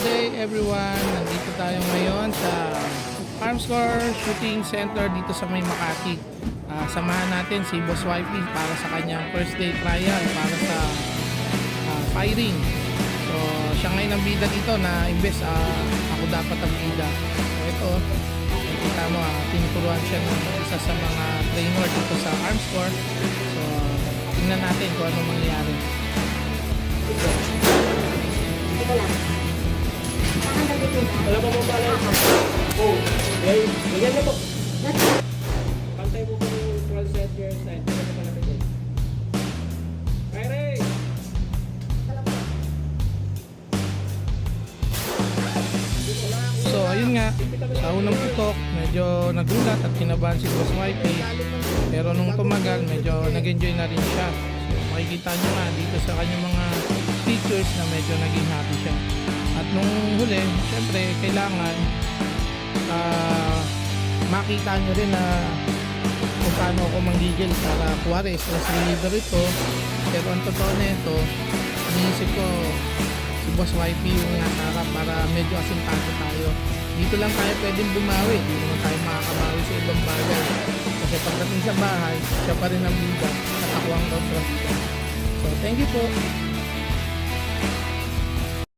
day everyone! Nandito tayo ngayon sa Armscore Shooting Center dito sa May Makati. Samahan natin si Boss Wifey para sa kanyang first day trial para sa firing. So siya ngayon ang bida dito na imbes ako dapat ang bida. So ito, nakikita mo tinuturuan siya ng isa sa mga trainer dito sa Armscore. So tingnan natin kung ano mangyayari. Ito lang. Wala pa mo pala. Oh, okay. Bigyan mo po. Pantay mo po yung front side, rear side. Ito na palapit eh. Fire! So ayun nga, sa unang putok medyo nagulat at kinabahan si Boss Wifey, pero nung tumagal medyo nag-enjoy na rin siya. So makikita nyo nga dito sa kanyang mga pictures na medyo naging happy siya. At nung huli, syempre kailangan makita nyo rin na kung paano ako manggigil para kuwari stress reliever ito. Pero ang totoo na ito, iniisip ko si Boss Wifey yung nasarap para medyo asintado tayo. Dito lang tayo pwedeng bumawi, hindi naman tayo makakabawi sa ibang bagay. Kasi pagdating sa bahay, siya pa rin ang bida at ako ang kontrabida. So thank you po.